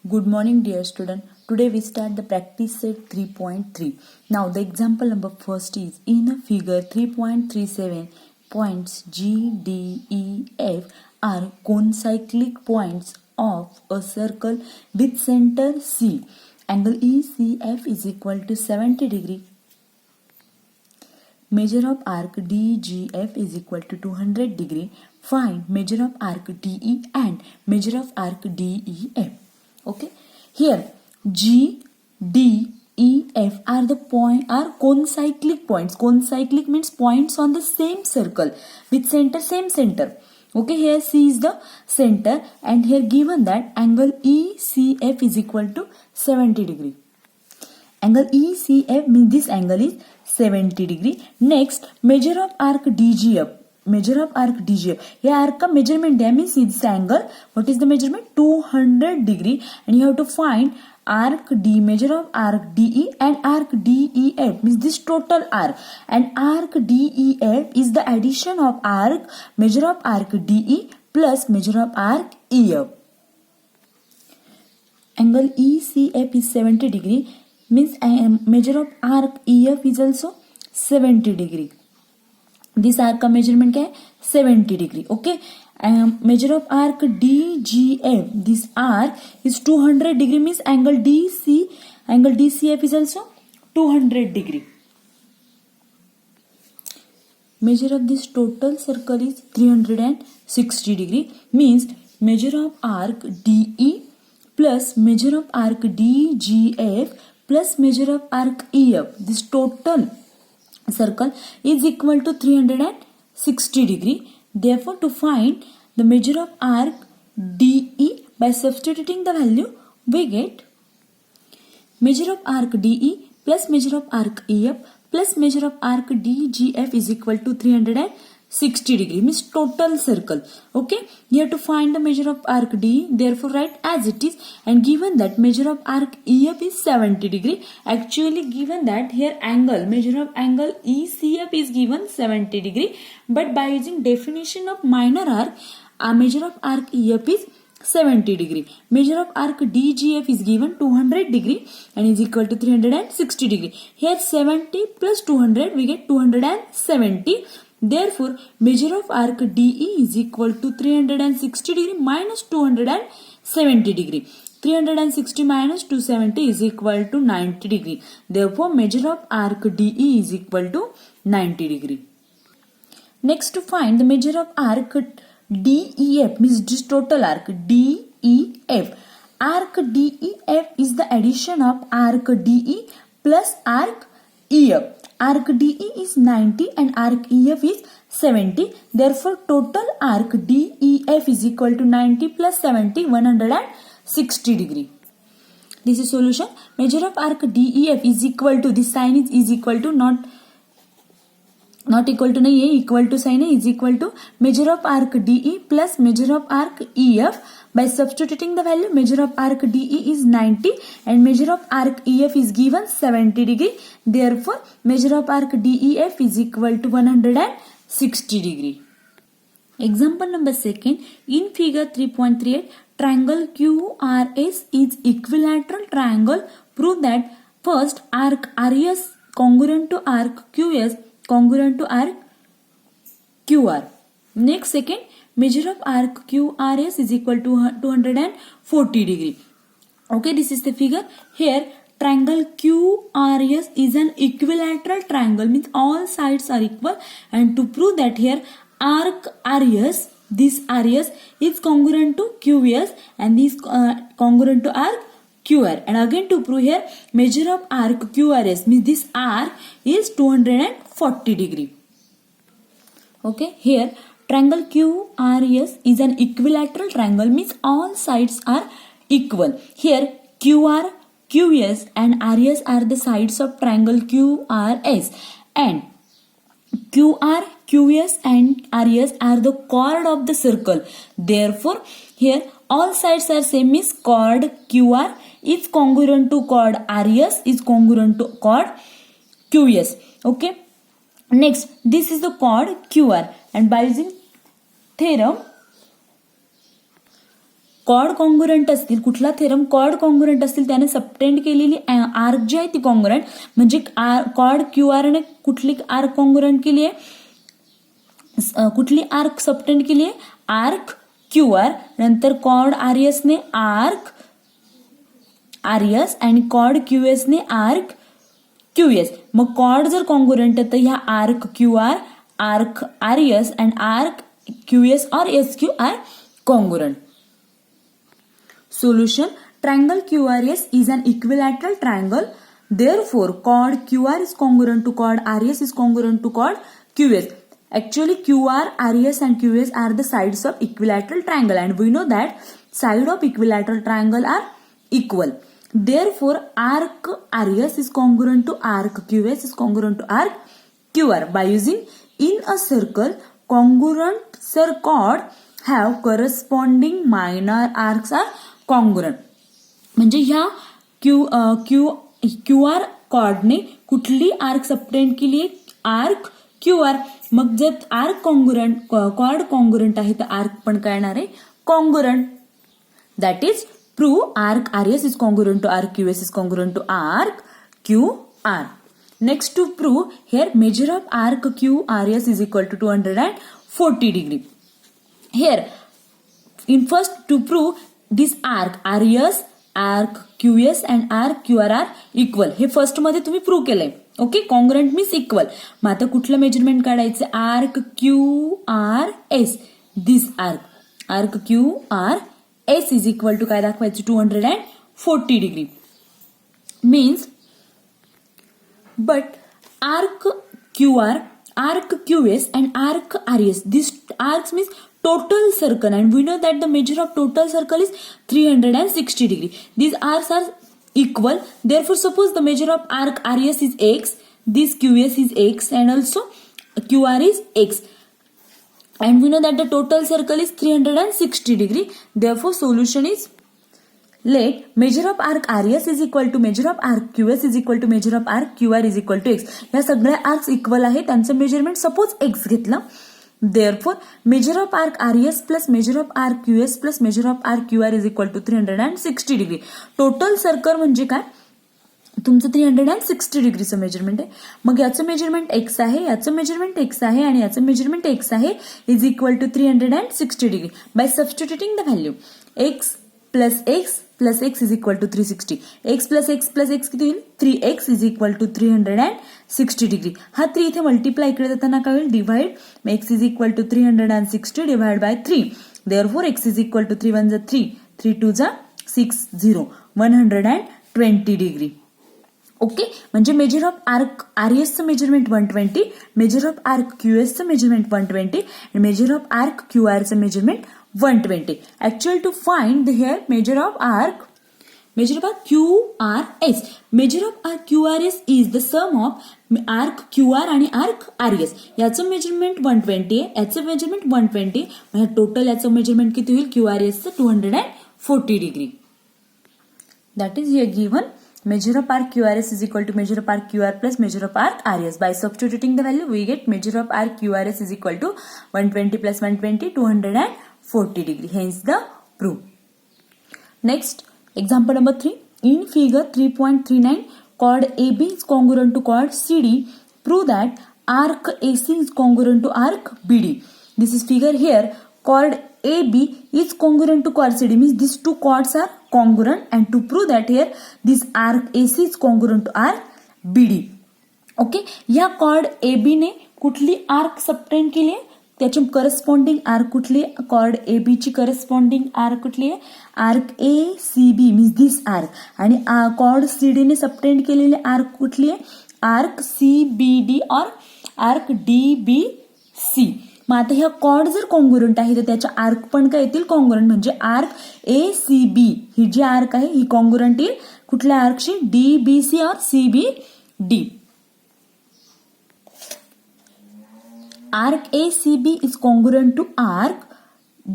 Good morning, dear student. Today we start the practice set 3.3. Now the example number first is in a figure 3.37 points G, D, E, F are concyclic points of a circle with center C. Angle ECF is equal to 70 degree. Measure of arc DGF is equal to 200 degree. Find measure of arc DE and measure of arc DEF. Okay, here G, D, E, F are concyclic points. Concyclic means points on the same circle with same center. Okay, here C is the center and here given that angle ECF is equal to 70 degree. Angle ECF means this angle is 70 degree. Next, measure of arc DGF. Measure of arc DGF. Here arc का measurement है means this angle. What is the measurement? 200 degree. And you have to find arc D, measure of arc DE and arc DEF means this total arc. And arc DEF is the addition of arc, measure of arc DE plus measure of arc EF. Angle ECF is 70 degree means measure of arc EF is also 70 degree. This arc का measurement क्या है 70 degree. Okay, measure of arc DGF, this arc is 200 degree means angle DCF is also 200 degree. Measure of this total circle is 360 degree means measure of arc DE plus measure of arc DGF plus measure of arc EF. This total circle is equal to 360 degree. Therefore, to find the measure of arc DE by substituting the value, we get measure of arc DE plus measure of arc EF plus measure of arc DGF is equal to 360 degree means total circle. Okay, you have to find the measure of arc DE, therefore write as it is, and given that measure of arc EF is 70 degree, actually given that here angle, measure of angle ECF is given 70 degree, but by using definition of minor arc, measure of arc EF is 70 degree. Measure of arc DGF is given 200 degree and is equal to 360 degree. Here 70 plus 200 we get 270. Therefore, measure of arc DE is equal to 360 degree minus 270 degree. 360 minus 270 is equal to 90 degree. Therefore, measure of arc DE is equal to 90 degree. Next, to find the measure of arc DEF means this total arc DEF. Arc DEF is the addition of arc DE plus arc EF. Arc DE is 90 and arc EF is 70. Therefore, total arc DEF is equal to 90 plus 70, 160 degree. This is solution. Measure of arc DEF is equal to, this sign is equal to, not equal to नहीं है, equal to sign है, is equal to measure of arc DE plus measure of arc EF. By substituting the value, measure of arc DE is 90 and measure of arc EF is given 70 degree. Therefore, measure of arc DEF is equal to 160 degree. Example number second, in figure 3.38, triangle QRS is equilateral triangle. Prove that first arc RS congruent to arc QS congruent to arc QR. Next, second, measure of arc QRS is equal to 240 degree. Okay, this is the figure. Here, triangle QRS is an equilateral triangle means all sides are equal, and to prove that here arc RS, this RS is congruent to QS and this congruent to arc QR. And again to prove here measure of arc QRS means this arc is 240 degree. Okay, here triangle QRS is an equilateral triangle means all sides are equal. Here QR, QS and RS are the sides of triangle QRS, and QR, QS and RS are the chord of the circle. Therefore, here all sides are same means chord QR is congruent to chord RS is congruent to chord QS. Okay. Next, this is the chord QR, and by using theorem chord congruent असतील, कुठला theorem cord congruent असतील त्याने subtend केलेली arc जी आहे ती congruent, म्हणजे cord Q R ने कुठली आर्क कॉन्ग्रुएंट केली आहे, कुठली आर्क सबटेंड केली आहे, आर्क क्यू आर. नंतर कॉर्ड आर एस ने आर्क आर एस आणि कॉर्ड क्यू एस ने आर्क क्यू एस. मग कॉर्ड जर कॉन्ग्रुएंट आहे तर ह्या arc Q arc R S and arc Q S और S Q R congruent. Solution: triangle QRS is an equilateral triangle. Therefore, chord QR is congruent to chord RS is congruent to chord QS. Actually, QR, RS and QS are the sides of equilateral triangle, and we know that side of equilateral triangle are equal. Therefore, arc RS is congruent to arc QS is congruent to arc QR. By using in a circle, congruent chord have corresponding minor arcs are congruent. म्हणजे ह्या Q R कॉर्डने कुठली arc subtend केली आहे, arc Q are. मग जर arc congruent cord congruent आहे तर arc पण काय येणार आहे, congruent. That is prove arc R S is congruent to arc Q S is congruent to arc Q R. Next to prove here measure of arc Q R S is equal to 240 degree. Here in first to prove this arc RS, arc QS and arc QR are equal. हे first मध्ये तुम्ही prove केलंय. Okay, congruent means equal. मग आता कुठलं measurement काढायचं, arc Q R S. This arc Q R S is equal to काय दाखवायचं, 240 degree. Means but arc Q R, arc QS and arc RS. These arcs means total circle, and we know that the measure of total circle is 360 degree. These arcs are equal. Therefore, suppose the measure of arc RS is x, this QS is x, and also QR is x. And we know that the total circle is 360 degree. Therefore, solution is let measure of arc RS is equal to measure of arc QS is equal to measure of arc QR is equal to x. या सगळ्या arcs equal आहे, त्यांचं measurement suppose x घेतलं. Therefore, measure of arc RS plus measure of arc QS plus measure of arc QR is equal to 360 degree. Total circle म्हणजे काय, तुमचं 360 डिग्रीचं measurement आहे. मग याचं मेजरमेंट x आहे, याचं मेजरमेंट x आहे आणि याचं मेजरमेंट x आहे, is equal to 360 degree. By substituting the value x plus x is equal to 360. x plus x किती होईल, 3x is equal to 360 degree. हा 3 इथे मल्टिप्लाय इकडे जाताना काय होईल, divide. x is equal to 360 divided by 3. Therefore, x is equal to 3 1 जा 3, 3 2 जा 6, 0, 120 डिग्री. ओके, म्हणजे मेजर ऑफ आर्क आरएसचं मेजरमेंट 120, मेजर ऑफ आर्क क्यूएसचं मेजरमेंट 120 आणि मेजर ऑफ आर्क क्यूआरचं measurement 120. Actually, to find here measure of arc QRS. Measure of arc QRS is the sum of arc QR आणि arc RS. याचं measurement 120 आहे, याचं measurement 120. म्हणजे total याचं measurement किती होईल, QRSचं 240 degree. That is here given. Measure of arc QRS is equal to measure of arc QR plus measure of arc RS. By substituting the value, we get measure of arc QRS is equal to 120 plus 120, 240 degree. Hence the proof. Next, example number 3. In figure 3.39, chord AB is congruent to chord CD. Prove that arc AC is congruent to arc BD. This is figure here. Chord AB is congruent to chord CD, means these two chords are congruent, and to prove that here this arc AC is congruent to arc BD. Okay, या chord AB ने कुठली arc subtend केली आहे, त्याची corresponding arc कुठली, chord AB ची corresponding arc कुठली आहे, arc ACB, means this arc. आणि chord CD ने सबटेंड केलेली आर्क कुठली आहे, आर्क CBD और आर्क DBC. मग आता ह्या कॉर्ड जर कॉन्ग्रुएंट आहे तर त्याच्या आर्क पण काय येतील, कॉन्ग्रुएंट. म्हणजे आर्क ACB ही जी आर्क आहे ही कॉन्ग्रुएंट येईल कुठल्या आर्कशी, DBC और CBD. Arc ACB is congruent to arc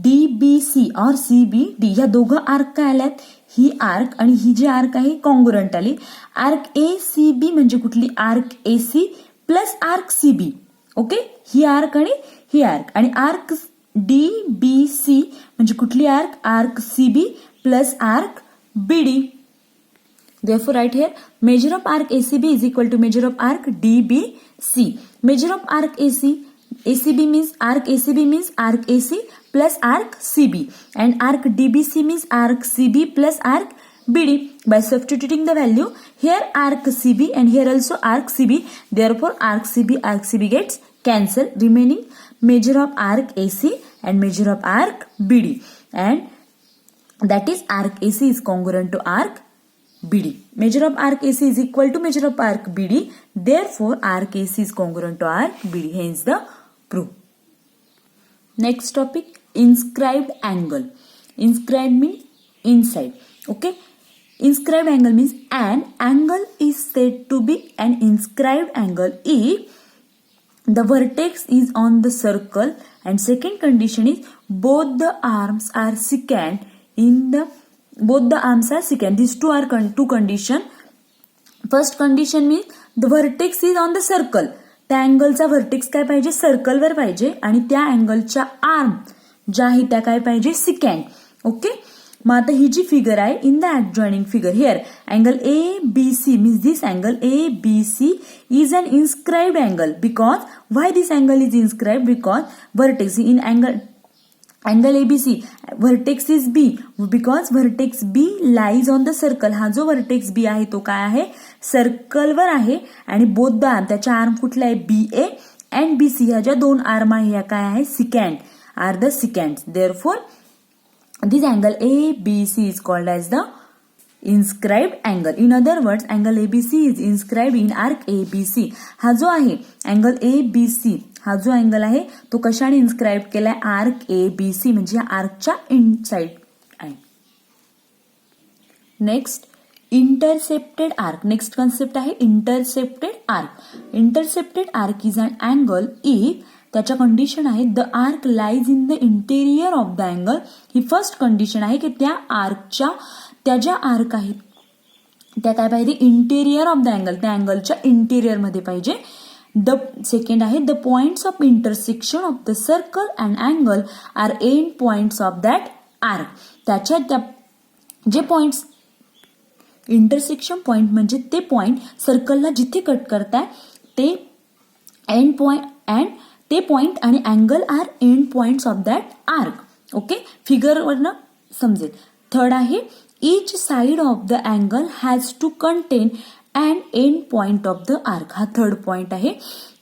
DBC और CBD. या दोघं आर्क काय आल्यात, ही आर्क आणि ही जी आर्क आहे कॉन्ग्रुएंट आली. आर्क ACB म्हणजे कुठली, arc AC plus arc CB. Okay, ही आर्क आणि ही आर्क, आणि आर्क DBC म्हणजे कुठली arc CB plus arc BD. Therefore, write here measure of arc ACB is equal to measure of arc DBC. Measure of arc ACB means arc AC plus arc CB, and arc DBC means arc CB plus arc BD. By substituting the value here arc CB and here also arc CB, therefore arc CB gets cancelled, remaining measure of arc AC and measure of arc BD, and that is arc AC is congruent to arc BD. Measure of arc AC is equal to measure of arc BD. Therefore, arc AC is congruent to arc BD. Hence the proof. Next topic, inscribed angle. Inscribed means inside. Okay. Inscribed angle means an angle is said to be an inscribed angle if the vertex is on the circle, and second condition is both the arms are secant in the These two are two condition. First condition means the vertex is on the circle. त्या अँगलचा vertex काय पाहिजे, सर्कलवर पाहिजे, आणि त्या अँगलच्या arm ज्या आहे त्या काय पाहिजे, सिकॅन्ट. ओके. मग आता ही जी फिगर आहे in the adjoining figure here angle ABC means this angle ABC is an inscribed angle. Because why this angle is inscribed, because vertex in angle ABC vertex is B, because vertex B lies on the circle. हा जो vertex B आहे तो काय आहे, सर्कलवर आहे, आणि both the arm त्याच्या arm कुठला आहे, BA and BC ह्या ज्या दोन आर्म आहे ह्या काय आहे, secant are the secant. Therefore this angle ABC is called as the inscribed angle. In other words, angle ABC is inscribed in arc ABC. हा जो आहे angle ABC, हा जो अँगल आहे तो कशाने इन्स्क्राइब केलाय, आर्क ABC म्हणजे आर्कच्या इनसाइड आहे. Next intercepted arc. Next concept आहे intercepted arc. Intercepted arc is an angle if त्याच्या कंडिशन आहे the arc lies in the interior of the angle. ही फर्स्ट कंडिशन आहे की त्या आर्कच्या त्या ज्या आर्क आहेत त्या काय पाहिजे, इंटेरियर ऑफ द अँगल, त्या अँगलच्या इंटेरियर मध्ये पाहिजे. द सेकंड आहे the points of intersection of the circle and angle are end points of that arc. त्याच्या त्या जे पॉइंट्स इंटरसेक्शन पॉइंट म्हणजे ते पॉइंट सर्कलला जिथे कट करताय ते एंड पॉइंट, अँड ते पॉइंट आणि angle are end points of that arc. Okay. फिगरवरनं समजेल. थर्ड आहे each side of the angle has to contain an end point of the arc. हा थर्ड पॉइंट आहे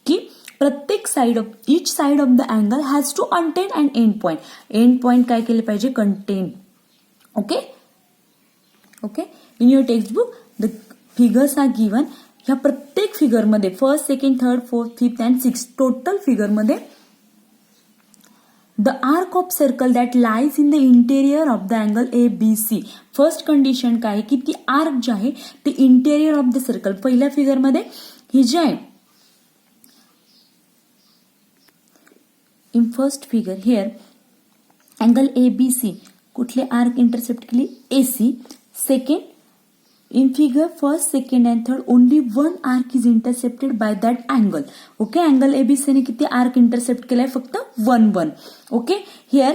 की प्रत्येक side of each side of the angle has to contain an end point. End point काय केले पाहिजे, contain. Okay. Okay. In your text book the figures are given. ह्या प्रत्येक फिगरमध्ये first, second, third, fourth, fifth and six total फिगरमध्ये the arc of circle that lies in the interior of the angle ABC. First condition काय आहे की ती arc जे आहे ते इंटेरियर ऑफ द सर्कल. पहिल्या फिगर मध्ये ही जी आहे in first figure here angle ABC कुठले आर्क इंटरसेप्ट केली, AC. Second in figure first, second and third only one arc is intercepted by that angle. Okay. angle ABC ने किती arc intercept केलाय, फक्त 1. Okay. here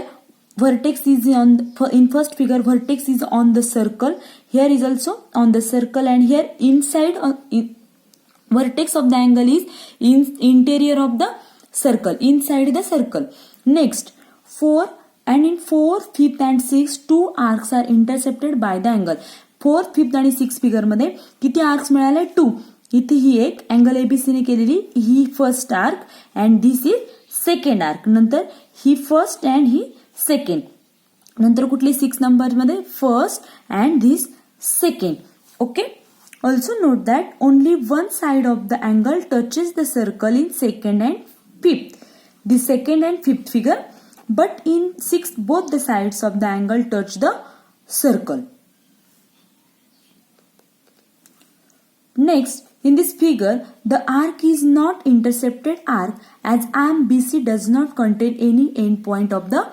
vertex is on in first figure vertex is on the circle, here is also on the circle, and here inside vertex of the angle is in interior of the circle, inside the circle. Next 4 and in 4, 5th and 6th two arcs are intercepted by the angle. 4th, 5th आणि 6th figure मध्ये किती arcs मिळाले, 2. इथे ही एक angle ABC ने केलेली ही first arc and this is second arc. नंतर ही फर्स्ट अँड ही सेकंड. नंतर कुठली 6 नंबर मध्ये first and this second. Okay. Also note that only one side of the angle touches the circle in second and fifth. The second and fifth figure, but in 6th both the sides of the angle touch the circle. Next, in this figure, the arc is not intercepted arc as arm BC does not contain any end point of the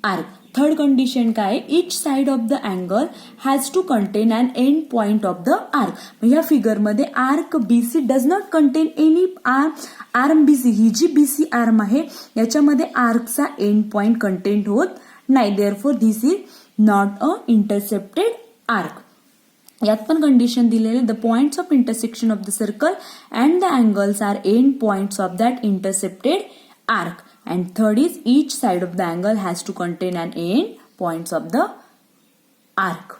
arc. Third condition काय, each side of the angle has to contain an end point of the arc. या फिगरमध्ये arc BC does not contain any arm BC, ही जी BC arm आहे याच्यामध्ये आर्कचा end point content होत नाही. Therefore this is not a intercepted arc. यात पण कंडिशन दिलेले, the points of intersection of the circle and the angles are end points of that intercepted arc. And third is each side of the angle has to contain an end points of the arc.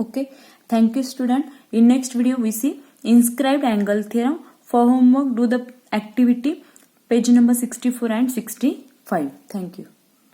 Okay, thank you student. In next video we see inscribed angle theorem. For homework do the activity page number 64 and 65. Thank you.